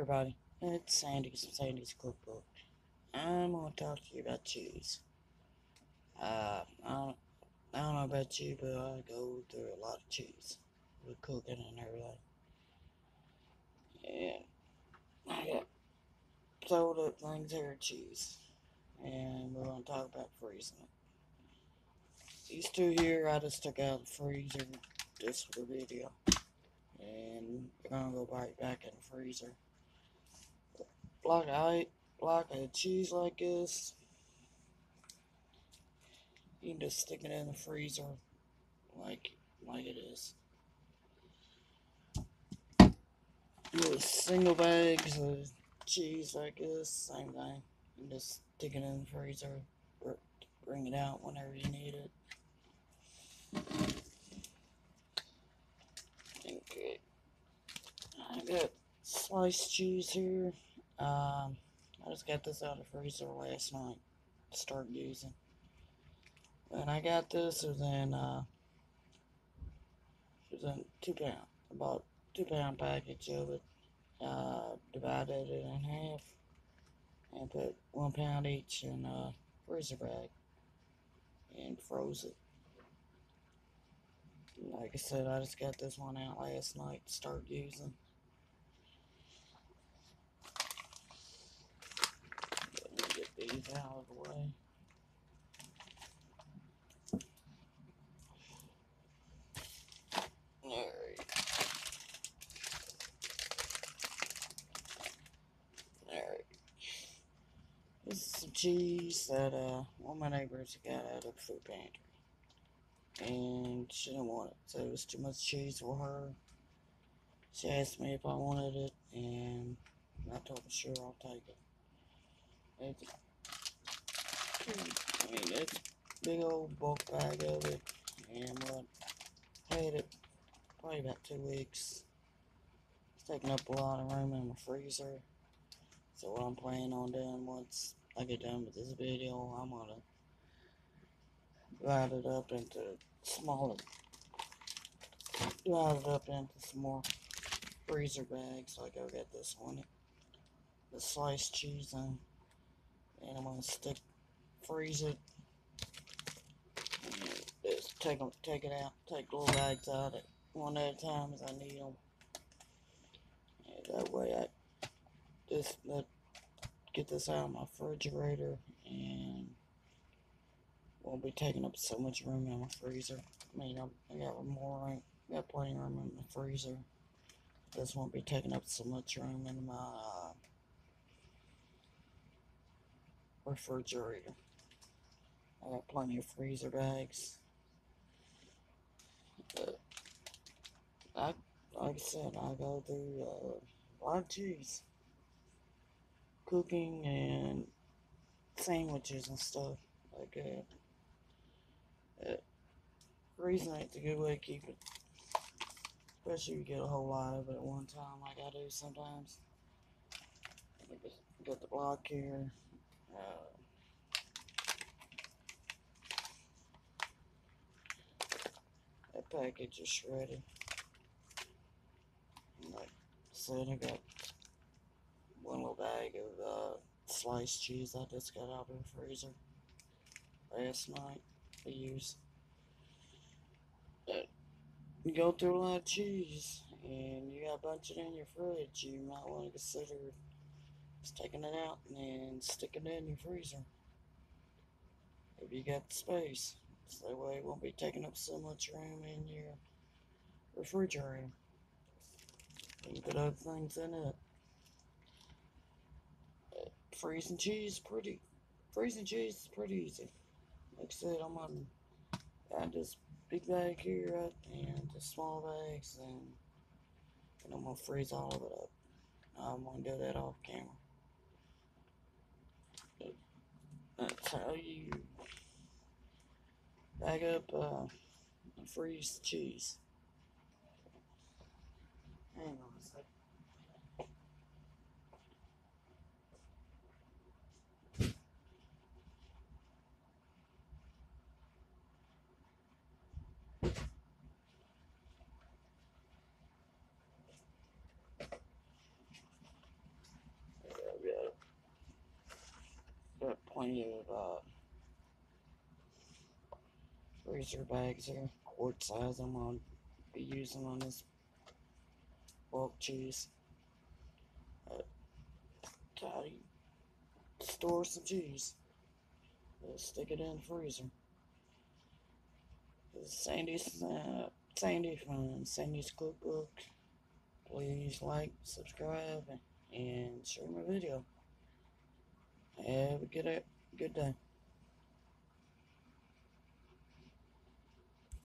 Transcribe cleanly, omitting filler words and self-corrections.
everybody, it's Sandy's from Sandy's Cookbook. I'm gonna talk to you about cheese. I don't know about you, but I go through a lot of cheese with cooking and everything. And I got sold up things here cheese, and we're gonna talk about freezing it. These two here, I just took out the freezer just for the video, and we're gonna go right back in the freezer. Block of cheese like this. You can just stick it in the freezer like it is. With single bags of cheese like this, same thing. You just stick it in the freezer, bring it out whenever you need it. Okay, I got sliced cheese here. I just got this out of the freezer last night to start using. And I got this it was in 2 pound. I bought 2 pound package of it. Divided it in half and put 1 pound each in a freezer bag and froze it. Like I said, I just got this one out last night to start using. Let me get these out of the way. Alright. Alright. This is some cheese that one of my neighbors got out of the food pantry. And she didn't want it. So it was too much cheese for her. She asked me if I wanted it, and I told her sure, I'll take it. It's a big old bulk bag of it, and what had it probably about 2 weeks. It's taking up a lot of room in my freezer. So what I'm planning on doing once I get done with this video, I'm gonna divide it up into smaller, divide it up into some more freezer bags. Like I got this one, the sliced cheese in, and I'm gonna freeze it, and just take it out, take little bags out it one at a time as I need them. And that way I just get this out of my refrigerator and won't be taking up so much room in my freezer. I mean, I got more room, got plenty of room in my freezer. This won't be taking up so much room in my refrigerator. I got plenty of freezer bags. Like I said, I go through a lot of cheese. Cooking and sandwiches and stuff like that. Freezing it's a good way to keep it, especially if you get a whole lot of it at one time, like I do sometimes. Got the block here. That package is shredded. And like I said, I got one little bag of sliced cheese I just got out of the freezer last night to use. But you go through a lot of cheese and you got a bunch of it in your fridge, you might want to consider just taking it out and sticking it in your freezer if you got the space. So that way it won't be taking up so much room in your refrigerator. You can put other things in it. Freezing cheese is pretty easy. Like I said, I'm gonna add this big bag here up and the small bags, and I'm gonna freeze all of it up. I'm gonna do that off camera. But that's how you bag up and freeze cheese. Hang on a second. plenty of freezer bags here, quart size. I'm gonna be using on this bulk cheese. How do you store some cheese? Just stick it in the freezer. This is Sandy from Sandy's Cookbook. Please like, subscribe, and share my video. Have a good day.